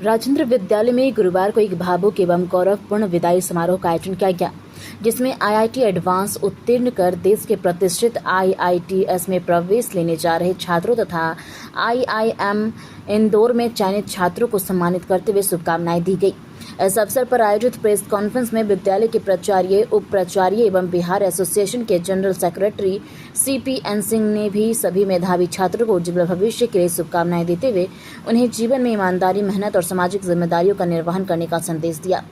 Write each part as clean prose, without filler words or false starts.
राजेंद्र विद्यालय में गुरुवार को एक भावुक एवं गौरवपूर्ण विदाई समारोह का आयोजन किया गया, जिसमें आईआईटी एडवांस उत्तीर्ण कर देश के प्रतिष्ठित आईआईटीएस में प्रवेश लेने जा रहे छात्रों तथा आईआईएम इंदौर में चयनित छात्रों को सम्मानित करते हुए शुभकामनाएं दी गई। इस अवसर पर आयोजित प्रेस कॉन्फ्रेंस में विद्यालय के प्राचार्य, उप प्राचार्य एवं बिहार एसोसिएशन के जनरल सेक्रेटरी CPN सिंह ने भी सभी मेधावी छात्रों को उज्ज्वल भविष्य के लिए शुभकामनाएं देते हुए उन्हें जीवन में ईमानदारी, मेहनत और सामाजिक जिम्मेदारियों का निर्वहन करने का संदेश दिया।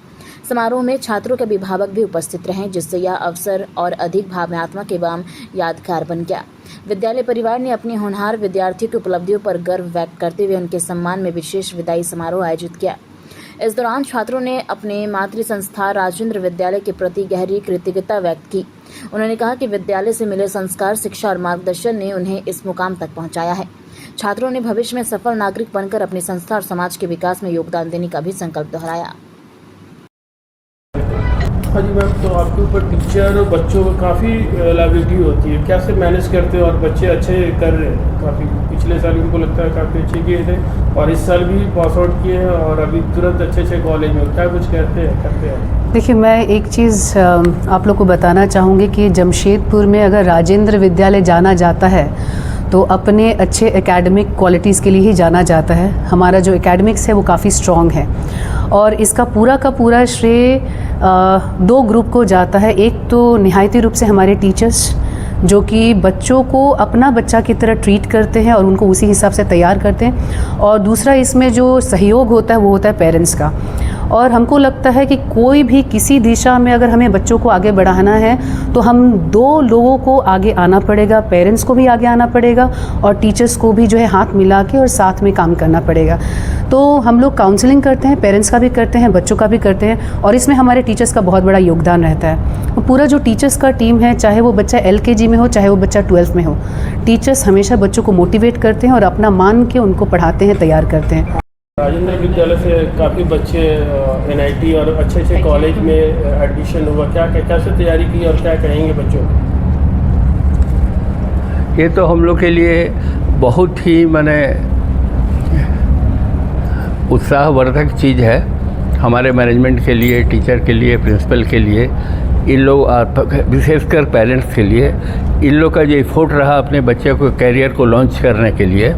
समारोह में छात्रों के अभिभावक भी उपस्थित रहे, जिससे यह अवसर और अधिक भावनात्मक एवं यादगार बन गया। विद्यालय परिवार ने अपने होनहार विद्यार्थियों की उपलब्धियों पर गर्व व्यक्त करते हुए उनके सम्मान में विशेष विदाई समारोह आयोजित किया। इस दौरान छात्रों ने अपने मातृ संस्था राजेंद्र विद्यालय के प्रति गहरी कृतज्ञता व्यक्त की। उन्होंने कहा कि विद्यालय से मिले संस्कार, शिक्षा और मार्गदर्शन ने उन्हें इस मुकाम तक पहुंचाया है। छात्रों ने भविष्य में सफल नागरिक बनकर अपनी संस्था और समाज के विकास में योगदान देने का भी संकल्प दोहराया। हाँ जी मैम, तो आपके ऊपर टीचर और बच्चों को काफ़ी लाइबिलिटी होती है, कैसे मैनेज करते हो? और बच्चे अच्छे कर रहे हैं काफ़ी, पिछले साल उनको लगता है काफ़ी अच्छे किए थे और इस साल भी पास आउट किए हैं और अभी तुरंत अच्छे कॉलेज में क्या कुछ करते हैं? देखिए, मैं एक चीज़ आप लोग को बताना चाहूँगी कि जमशेदपुर में अगर राजेंद्र विद्यालय जाना जाता है तो अपने अच्छे एकेडमिक क्वालिटीज़ के लिए ही जाना जाता है। हमारा जो एकेडमिक्स है वो काफ़ी स्ट्रॉन्ग है और इसका पूरा का पूरा श्रेय दो ग्रुप को जाता है। एक तो निहायती रूप से हमारे टीचर्स, जो कि बच्चों को अपना बच्चा की तरह ट्रीट करते हैं और उनको उसी हिसाब से तैयार करते हैं, और दूसरा इसमें जो सहयोग होता है वो होता है पेरेंट्स का। और हमको लगता है कि कोई भी किसी दिशा में अगर हमें बच्चों को आगे बढ़ाना है तो हम दो लोगों को आगे आना पड़ेगा, पेरेंट्स को भी आगे आना पड़ेगा और टीचर्स को भी जो है हाथ मिला के और साथ में काम करना पड़ेगा। तो हम लोग काउंसलिंग करते हैं, पेरेंट्स का भी करते हैं, बच्चों का भी करते हैं, और इसमें हमारे टीचर्स का बहुत बड़ा योगदान रहता है। पूरा जो टीचर्स का टीम है, चाहे वो बच्चा LKG में हो, चाहे वो बच्चा 12th में हो, टीचर्स हमेशा बच्चों को मोटिवेट करते हैं और अपना मान के उनको पढ़ाते हैं, तैयार करते हैं। राजेंद्र विद्यालय से काफ़ी बच्चे NIT और अच्छे कॉलेज में एडमिशन हुआ, कैसे तैयारी की और क्या कहेंगे बच्चों? ये तो हम लोग के लिए बहुत ही उत्साहवर्धक चीज़ है, हमारे मैनेजमेंट के लिए, टीचर के लिए, प्रिंसिपल के लिए, इन लोग विशेषकर पेरेंट्स के लिए। इन लोग का जो एफर्ट रहा अपने बच्चे को कैरियर को लॉन्च करने के लिए,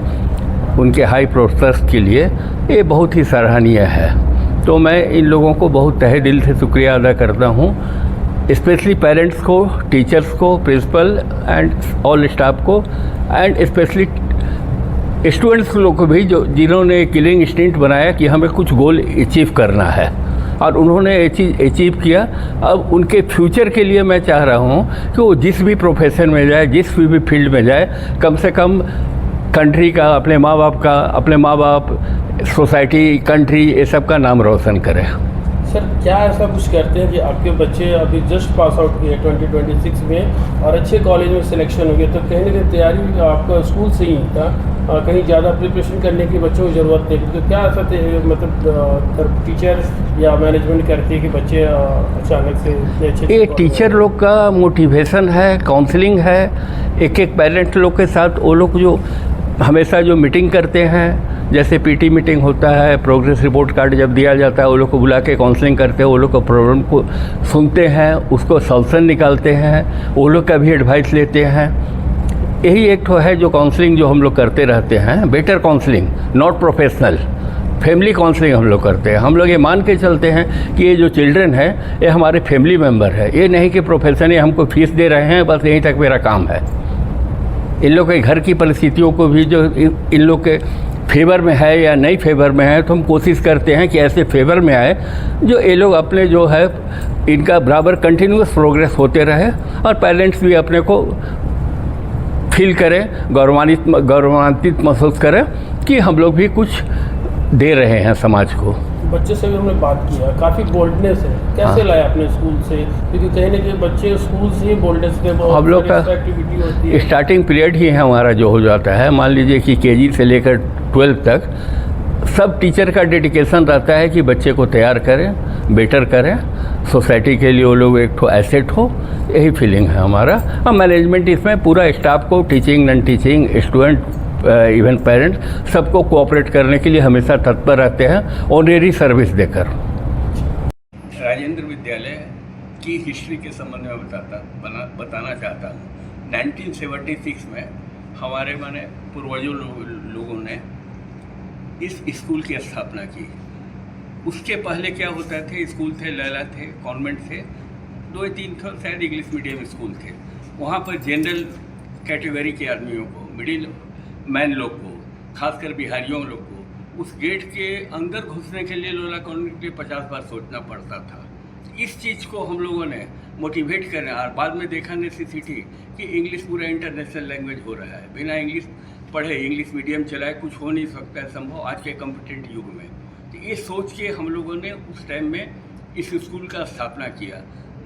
उनके हाई प्रोस्पेक्ट्स के लिए, ये बहुत ही सराहनीय है। तो मैं इन लोगों को बहुत तहे दिल से शुक्रिया अदा करता हूँ, स्पेशली पेरेंट्स को, टीचर्स को, प्रिंसिपल एंड ऑल स्टाफ को, एंड स्पेशली स्टूडेंट्स लोग को भी, जो जिन्होंने किलिंग इंस्टिंक्ट बनाया कि हमें कुछ गोल अचीव करना है और उन्होंने ये चीज़ अचीव किया। अब उनके फ्यूचर के लिए मैं चाह रहा हूँ कि वो जिस भी प्रोफेशन में जाए, जिस भी फील्ड में जाए, कम से कम कंट्री का, अपने माँ बाप, सोसाइटी, कंट्री, ये सब का नाम रोशन करें। सर, क्या ऐसा कुछ करते हैं कि आपके बच्चे अभी जस्ट पास आउट किए 2026 में और अच्छे कॉलेज में सिलेक्शन हो गया, तो कहीं ना कहीं तैयारी आपका स्कूल से ही था, कहीं ज़्यादा प्रिपरेशन करने की बच्चों को ज़रूरत थी, तो क्या ऐसा मतलब टीचर या मैनेजमेंट करती है कि बच्चे अचानक से अच्छे? ये टीचर लोग का मोटिवेशन है, काउंसलिंग है, एक पेरेंट लोग के साथ वो लोग जो हमेशा जो मीटिंग करते हैं, जैसे PT मीटिंग होता है, प्रोग्रेस रिपोर्ट कार्ड जब दिया जाता है, वो लोग को बुला के काउंसलिंग करते हैं, वो लोग को प्रॉब्लम को सुनते हैं, उसको सॉल्यूशन निकालते हैं, वो लोग का भी एडवाइस लेते हैं। यही एक तो है जो काउंसलिंग जो हम लोग करते रहते हैं, better counselling, not professional, family counselling हम लोग करते हैं। हम लोग ये मान के चलते हैं कि ये जो चिल्ड्रन है ये हमारे फैमिली मेम्बर है, ये नहीं कि प्रोफेशन है, हमको फीस दे रहे हैं, बस यहीं तक मेरा काम है। इन लोग के घर की परिस्थितियों को भी जो इन लोग के फेवर में है या नहीं फेवर में है, तो हम कोशिश करते हैं कि ऐसे फेवर में आए जो ये लोग अपने जो है इनका बराबर कंटिन्यूस प्रोग्रेस होते रहे और पेरेंट्स भी अपने को फील करें, गौरवान्वित महसूस करें कि हम लोग भी कुछ दे रहे हैं समाज को। बच्चे से भी हमने बात किया, काफ़ी बोल्डनेस है, कैसे लाया अपने स्कूल से? क्योंकि कहीं ना कहीं बच्चे स्कूल से ही बोल्डनेस के हम लोग का एक्टिविटी होती है। स्टार्टिंग पीरियड ही है हमारा जो हो जाता है, मान लीजिए कि KG से लेकर 12th तक सब टीचर का डेडिकेशन रहता है कि बच्चे को तैयार करें, बेटर करें, सोसाइटी के लिए वो लोग एक तो एसेट हो, यही फीलिंग है हमारा। और मैनेजमेंट इसमें पूरा स्टाफ को, teaching, non teaching, student, even parents सबको कोऑपरेट करने के लिए हमेशा तत्पर रहते हैं ऑनरेरी सर्विस देकर। राजेंद्र विद्यालय की हिस्ट्री के संबंध में बताना चाहता हूँ। 1976 में हमारे पूर्वजों लोगों ने इस स्कूल की स्थापना की। उसके पहले क्या होता थे, स्कूल थे, लैला थे, कॉन्वेंट थे, 2-3 शायद इंग्लिश मीडियम स्कूल थे। वहाँ पर जनरल कैटेगरी के आदमियों को, मिडिल मैन लोग को, खासकर बिहारियों लोग को उस गेट के अंदर घुसने के लिए लोला कॉन्वेंट के 50 बार सोचना पड़ता था। इस चीज़ को हम लोगों ने मोटिवेट करना, और बाद में देखा नेसेसिटी कि इंग्लिश पूरा इंटरनेशनल लैंग्वेज हो रहा है, बिना इंग्लिश पढ़े इंग्लिश मीडियम चलाए कुछ हो नहीं सकता है संभव आज के कॉम्पिटेंट युग में। तो ये सोच के हम लोगों ने उस टाइम में इस स्कूल का स्थापना किया।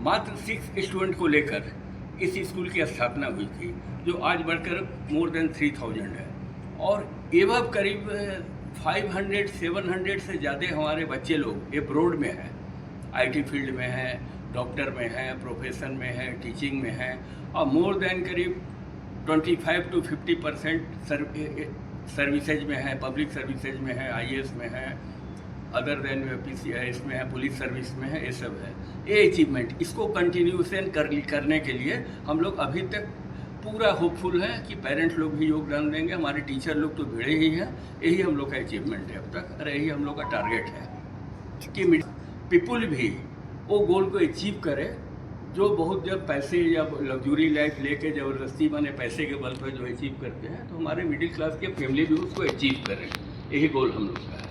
मात्र 6 स्टूडेंट को लेकर इस स्कूल की स्थापना हुई थी, जो आज बढ़कर मोर देन 3000 है, और एवं करीब 500-700 से ज़्यादा हमारे बच्चे लोग एब्रोड में हैं, आईटी फील्ड में हैं, डॉक्टर में हैं, प्रोफेशन में हैं, टीचिंग में हैं, और मोर देन करीब 25-50% सर्विसेज में है, पब्लिक सर्विसेज में है, आईएएस में है, अदर देन पीसीआईएस में है, पुलिस सर्विस में है, ये सब है। ये अचीवमेंट इसको कंटिन्यूशन करने के लिए हम लोग अभी तक पूरा होपफुल है कि पेरेंट्स लोग भी योगदान देंगे, हमारे टीचर लोग तो भिड़े ही हैं। यही हम लोग का अचीवमेंट है अब तक, और यही हम लोग का टारगेट है कि पीपुल भी वो गोल को अचीव करे, जो बहुत जब पैसे या लग्जरी लाइफ लेके ज़बरदस्ती पैसे के बल पर जो अचीव करते हैं, तो हमारे मिडिल क्लास के फैमिली भी उसको अचीव करें, यही गोल हम लोग का है।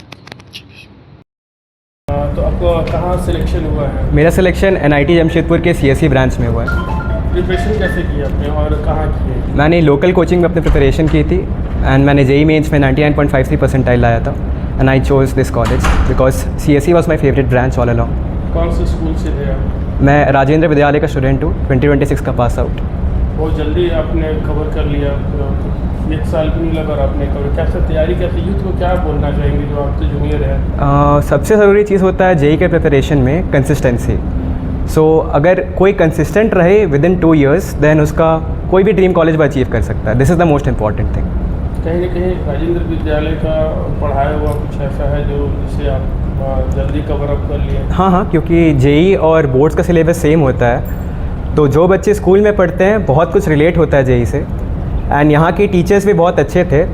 तो आपको कहाँ सिलेक्शन हुआ है? मेरा सिलेक्शन NIT जमशेदपुर के CSE ब्रांच में हुआ है। प्रिपरेशन कैसे की आपने और कहाँ की? मैंने लोकल कोचिंग में अपनी प्रिपरेशन की थी, एंड मैंने JEE मेंस में 99.53 परसेंटाइल लाया था, and I chose this college because CSE was my favourite branch all along. कौन से स्कूल से थे आप? मैं राजेंद्र विद्यालय का स्टूडेंट हूँ, 2026 का पास आउट। बहुत जल्दी आपने कवर कर लिया, 1 साल भी नहीं लगा और आपने कवर। कैसे तैयारी कैसे, यूथ को क्या बोलना चाहेंगे जो आपसे जूनियर है? सबसे ज़रूरी चीज़ होता है JEE के प्रिपरेशन में कंसिस्टेंसी। सो अगर कोई कंसिस्टेंट रहे विदिन 2 years, देन उसका कोई भी ड्रीम कॉलेज में अचीव कर सकता है। This is the most important thing. कहीं ना कहीं राजेंद्र विद्यालय का पढ़ाया हुआ कुछ ऐसा है जो जिसे आप जल्दी कवर अप कर लिए? हाँ, क्योंकि JEE और बोर्ड्स का सिलेबस सेम होता है, तो जो बच्चे स्कूल में पढ़ते हैं बहुत कुछ रिलेट होता है JEE से, एंड यहाँ के टीचर्स भी बहुत अच्छे थे,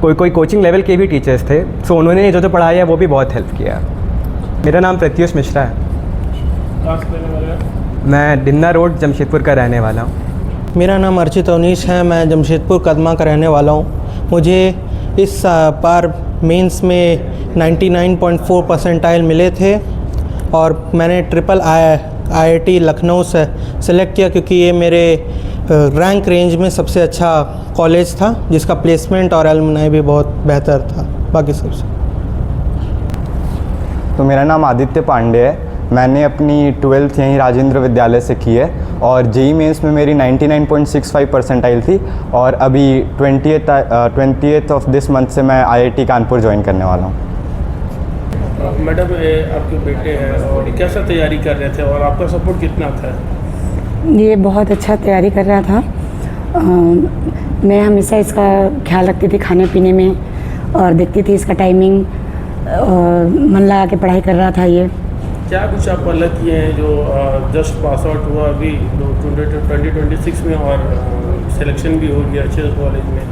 कोई कोचिंग लेवल के भी टीचर्स थे, सो उन्होंने जो पढ़ाया वो भी बहुत हेल्प किया। मेरा नाम प्रत्युष मिश्रा है। कहाँ से रहने वाले हैं? मैं डिन्ना रोड जमशेदपुर का रहने वाला हूँ। मेरा नाम अर्चित अवनीश है, मैं जमशेदपुर कदमा का रहने वाला हूँ। मुझे इस बार मेंस में 99.4 परसेंटाइल मिले थे, और मैंने IIT लखनऊ से सेलेक्ट किया क्योंकि ये मेरे रैंक रेंज में सबसे अच्छा कॉलेज था, जिसका प्लेसमेंट और एलुमनाई भी बहुत बेहतर था बाकी सबसे। तो मेरा नाम आदित्य पांडे है, मैंने अपनी 12th यहीं राजेंद्र विद्यालय से की है, और JEE मेंस में मेरी 99.65 परसेंटाइल थी, और अभी 20th ऑफ दिस मंथ से मैं IIT कानपुर ज्वाइन करने वाला हूँ। मैडम, आपके बेटे हैं और कैसा तैयारी कर रहे थे और आपका सपोर्ट कितना था? ये बहुत अच्छा तैयारी कर रहा था। मैं हमेशा इसका ख्याल रखती थी खाने पीने में, और देखती थी इसका टाइमिंग, मन लगा के पढ़ाई कर रहा था। ये क्या कुछ आप अलग किए हैं जो जस्ट पास आउट हुआ अभी 2026 में और सिलेक्शन भी हो गया अच्छे कॉलेज में?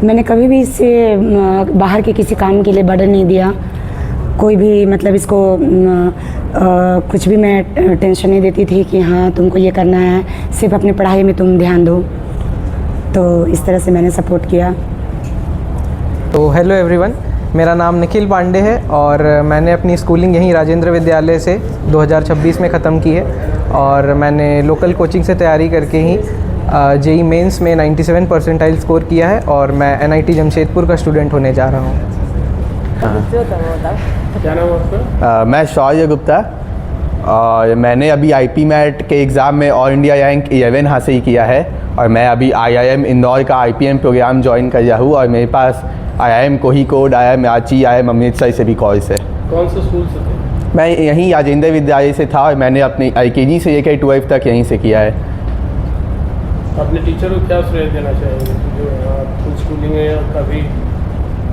मैंने कभी भी इससे बाहर के किसी काम के लिए बर्डन नहीं दिया, कोई भी इसको कुछ भी मैं टेंशन नहीं देती थी कि हाँ तुमको ये करना है, सिर्फ अपनी पढ़ाई में तुम ध्यान दो। तो इस तरह से मैंने सपोर्ट किया। तो हेलो एवरीवन, मेरा नाम निखिल पांडे है, और मैंने अपनी स्कूलिंग यहीं राजेंद्र विद्यालय से 2026 में ख़त्म की है, और मैंने लोकल कोचिंग से तैयारी करके ही JEE मेंस में 97 परसेंटाइल स्कोर किया है, और मैं NIT जमशेदपुर का स्टूडेंट होने जा रहा हूँ। क्या नाम आपका? मैं शौर्य गुप्ता, और मैंने अभी IP मैट के एग्ज़ाम में ऑल इंडिया रैंक 11 हासिल किया है, और मैं अभी IIM इंदौर का IPM प्रोग्राम ज्वाइन कर रहा हूँ, और मेरे पास IIM कोहीकोड, IIM Ranchi, IIM Amritsar से भी कॉल्स है। कौन से स्कूल से थे? मैं यहीं राजेंद्र विद्यालय से था, और मैंने अपनी LKG से लेकर 12th तक यहीं से किया है। अपने टीचर को क्या श्रेय देना चाहेंगे जो आप स्कूलिंग में कभी?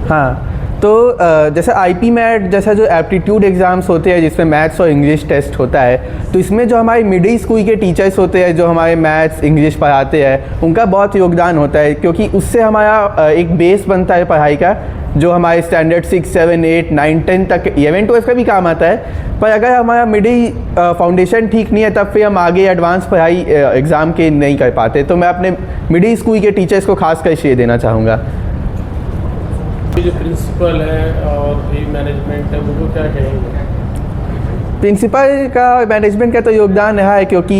हाँ, तो जैसे आईपी मैट जैसा जो एप्टीट्यूड एग्ज़ाम्स होते हैं जिसमें मैथ्स और इंग्लिश टेस्ट होता है, तो इसमें जो हमारे मिडिल स्कूल के टीचर्स होते हैं जो हमारे मैथ्स इंग्लिश पढ़ाते हैं उनका बहुत योगदान होता है, क्योंकि उससे हमारा एक बेस बनता है पढ़ाई का जो हमारे स्टैंडर्ड 6, 7, 8, 9, 10 तक 11, 12 का भी काम आता है। पर अगर हमारा मिडिल फाउंडेशन ठीक नहीं है तब फिर हम आगे एडवांस पढ़ाई एग्ज़ाम के नहीं कर पाते। तो मैं अपने मिडिल स्कूल के टीचर्स को खास कर श्रेय देना चाहूँगा। जो प्रिंसिपल है और भी मैनेजमेंट है उनको क्या कहेंगे? प्रिंसिपल का और मैनेजमेंट का तो योगदान रहा है, क्योंकि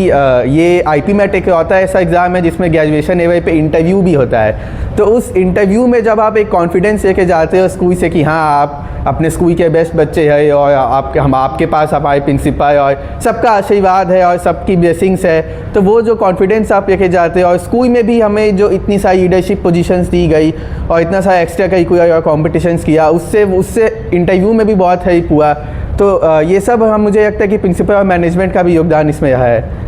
ये आईपी मैट एक होता है ऐसा एग्ज़ाम है जिसमें ग्रेजुएशन लेवल पे इंटरव्यू भी होता है। तो उस इंटरव्यू में जब आप एक कॉन्फिडेंस लेके जाते हो स्कूल से कि हाँ आप अपने स्कूल के बेस्ट बच्चे हैं और आपके पास हमारे प्रिंसिपल और सबका आशीर्वाद है और सबकी ब्लेसिंग्स है, तो वो जो कॉन्फिडेंस आप लेके जाते हो और स्कूल में भी हमें जो इतनी सारी लीडरशिप पोजीशंस दी गई और इतना सारा एक्स्ट्रा करिकुलर और कॉम्पिटिशन्स किया उससे इंटरव्यू में भी बहुत हेल्प हुआ। तो ये सब मुझे लगता है कि प्रिंसिपल और मैनेजमेंट का भी योगदान इसमें रहा है।